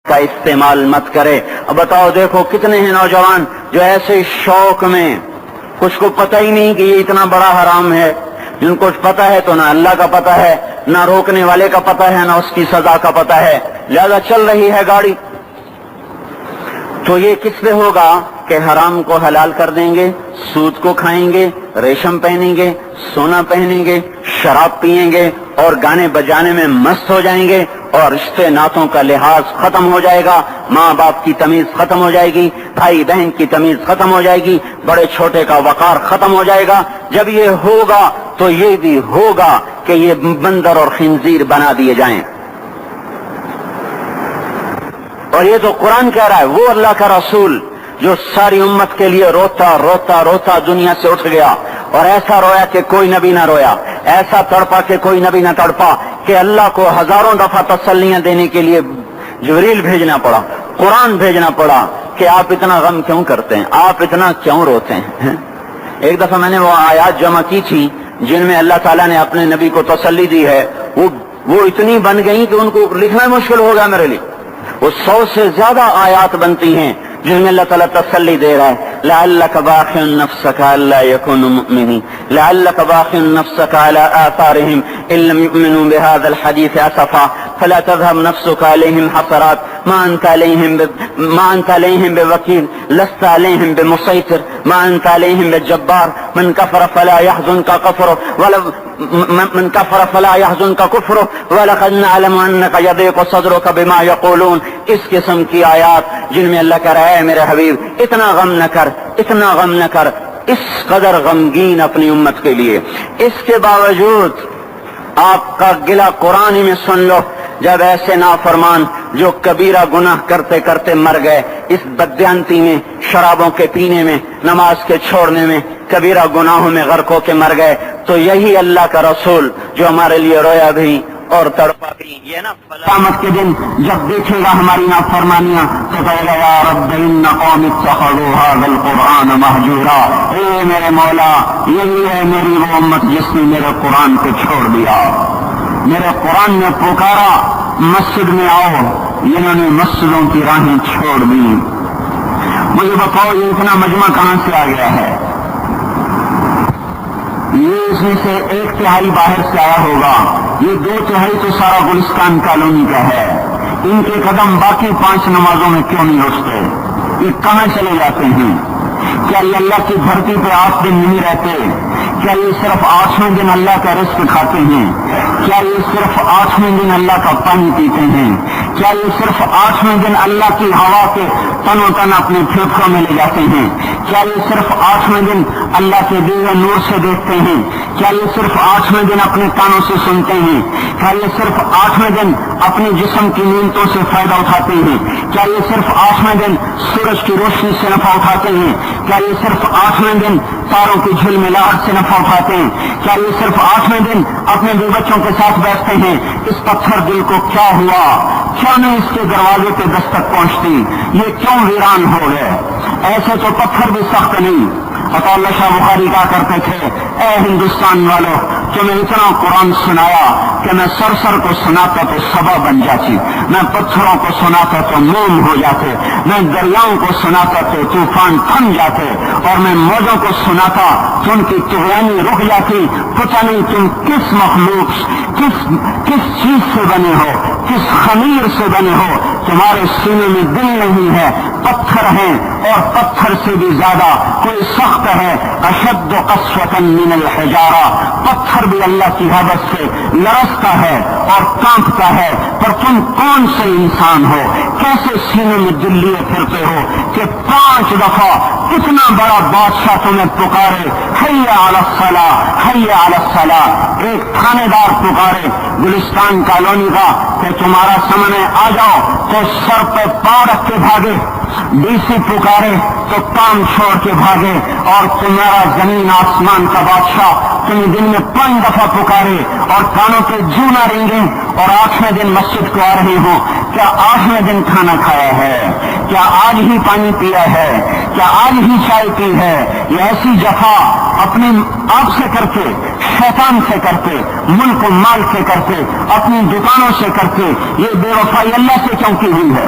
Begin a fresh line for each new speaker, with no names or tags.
کا استعمال مت کرے. اب بتاؤ دیکھو کتنے ہیں نوجوان جو ایسے شوق میں کچھ کو پتہ ہی نہیں کہ یہ اتنا بڑا حرام ہے، جن کو پتہ ہے تو نہ اللہ کا پتہ ہے، نہ روکنے والے کا پتہ ہے، نہ اس کی سزا کا پتہ ہے، لہذا چل رہی ہے گاڑی. تو یہ کس پہ ہوگا کہ حرام کو حلال کر دیں گے، سود کو کھائیں گے، ریشم پہنیں گے، سونا پہنیں گے، شراب پئیں گے اور گانے بجانے میں مست ہو جائیں گے، اور رشتے ناتوں کا لحاظ ختم ہو جائے گا، ماں باپ کی تمیز ختم ہو جائے گی، بھائی بہن کی تمیز ختم ہو جائے گی، بڑے چھوٹے کا وقار ختم ہو جائے گا. جب یہ ہوگا تو یہ بھی ہوگا کہ یہ بندر اور خنزیر بنا دیے جائیں. اور یہ تو قرآن کہہ رہا ہے، وہ اللہ کا رسول جو ساری امت کے لیے روتا روتا روتا دنیا سے اٹھ گیا اور ایسا رویا کہ کوئی نبی نہ رویا، ایسا تڑپا کہ کوئی نبی نہ تڑپا، کہ اللہ کو ہزاروں دفعہ تسلیاں دینے کے لیے جبریل بھیجنا پڑا، قرآن بھیجنا پڑا کہ آپ اتنا غم کیوں کرتے ہیں، آپ اتنا کیوں روتے ہیں. ایک دفعہ میں نے وہ آیات جمع کی تھی جن میں اللہ تعالیٰ نے اپنے نبی کو تسلی دی ہے، وہ اتنی بن گئی کہ ان کو لکھنا مشکل ہو گیا میرے لیے. وہ 100 سے زیادہ آیات بنتی ہیں جن میں اللہ تعالیٰ تسلی دے رہا ہے. لعلک باخع نفسک الا یکونوا مؤمنین، لعلک باخع نفسک علی آثارہم ان لم یؤمنوا بهذا الحدیث اسفا فلا تذهب نفسك عليهم حسرات ما انت عليهم بوکیل لست عليهم بمسيطر ما انت عليهم بجبار من كفر فلا يحزنك كفره من كفر فلا يحزنك كفره ولقد نعلم انك يضيق صدرك بما يقولون. اس قسم کی آیات جن میں اللہ کہہ رہا ہے میرے حبیب اتنا غم نہ کر، اتنا غم نہ کر، اس قدر غمگین اپنی امت کے لیے. اس کے باوجود آپ کا گلہ قرآن میں سن لو، جب ایسے نافرمان جو کبیرہ گناہ کرتے کرتے مر گئے، اس بددیانتی میں، شرابوں کے پینے میں، نماز کے چھوڑنے میں، کبیرہ گناہوں میں غرق ہو کے مر گئے، تو یہی اللہ کا رسول جو ہمارے لیے رویا بھی اور تڑپا بھی. یہ نا قیامت کے دن جب دیکھے گا ہماری نافرمانیاں تو کہے گا یا رب ان قوم اتخذوا هذا القرآن مہجورا. اے میرے مولا، یہی ہے میری وہ امت جس نے میرے قرآن کو چھوڑ دیا. میرے قرآن نے پکارا مسجد میں آؤ، انہوں نے مسجدوں کی راہیں چھوڑ دی. مجھے بتاؤ یہ اتنا مجمع کہاں سے آ گیا ہے؟ یہ اس میں سے 1/3 باہر سے آیا ہوگا، یہ 2/3 تو سارا گلستان کالونی کا ہے. ان کے قدم باقی 5 نمازوں میں کیوں نہیں اٹھتے؟ یہ کہاں چلے جاتے ہیں؟ کیا یہ اللہ کی دھرتی پہ 8 دن نہیں رہتے؟ کیا یہ صرف 8ویں دن اللہ کا رزق کھاتے ہیں؟ کیا یہ صرف 8ویں دن اللہ کا پانی پیتے ہیں؟ کیا یہ صرف 8ویں دن اللہ کی ہوا کے تن و تن اپنے پھیپھڑوں میں لے جاتے ہیں؟ کیا یہ صرف 8ویں دن اللہ کے دیے نور سے دیکھتے ہیں؟ کیا یہ صرف 8ویں دن اپنے کانوں سے سنتے ہیں؟ کیا یہ صرف 8ویں دن اپنے جسم کی نیندوں سے فائدہ اٹھاتے ہیں؟ کیا یہ صرف 8ویں دن سورج کی روشنی سے نفع اٹھاتے ہیں؟ کیا یہ صرف 8ویں دن تاروں کی جھلملاہٹ سے نفع اٹھاتے ہیں؟ کیا یہ صرف 8ویں دن اپنے بیوی بچوں کے ساتھ بیٹھتے ہیں؟ اس پتھر دل کو کیا ہوا؟ کیوں نہیں اس کے دروازے پہ دستک پہنچتی؟ یہ کیوں ویران ہو گئے؟ ایسے تو پتھر بھی سخت نہیں. عطا اللہ شاہ بخاری کہا کرتے تھے اے ہندوستان والوں، تمہیں اتنا قرآن سنایا کہ میں سر کو سناتا تو صبا بن جاتی، میں پتھروں کو سناتا تو موم ہو جاتے، میں دریاؤں کو سناتا تو طوفان تھم جاتے، اور میں موجوں کو سناتا تو ان کی طغیانی رک جاتی. پتہ نہیں تم کس مخلوق، کس چیز سے بنے ہو، کس خمیر سے بنے ہو، تمہارے سینے میں دل نہیں ہے، پتھر ہیں، اور پتھر سے بھی زیادہ کوئی سخت ہے. اشد قسوة من الحجارہ، پتھر بھی اللہ کی حبس سے لرزتا ہے اور کانپتا ہے. پر تم کون سے انسان ہو، کیسے سینے میں دل لیے پھرتے ہو کہ 5 دفعہ اتنا بڑا بادشاہ تمہیں پکارے حی علی الصلاۃ، حی علی الصلاۃ. ایک تھانے دار پکارے گلستان کالونی کا کہ تمہارا سامنے آ جاؤ تو سر پہ پاؤں رکھ کے بھاگے، ڈی سی پکارے تو کام چھوڑ کے بھاگے، اور تمہارا زمین آسمان کا بادشاہ تمہیں دن میں 5 دفعہ پکارے اور کانوں پہ جو نہ رینگے، اور 8ویں دن مسجد کو آ رہے ہوں. کیا 8ویں دن کھانا کھایا ہے؟ کیا آج ہی پانی پیا ہے؟ کیا آج ہی چائے پی ہے؟ یہ ایسی جفا اپنے آپ سے کرتے، شیطان سے کرتے، ملک و مال سے کرتے، اپنی دکانوں سے کرتے، یہ بے وفائی اللہ سے کیوں کی ہوئی ہے؟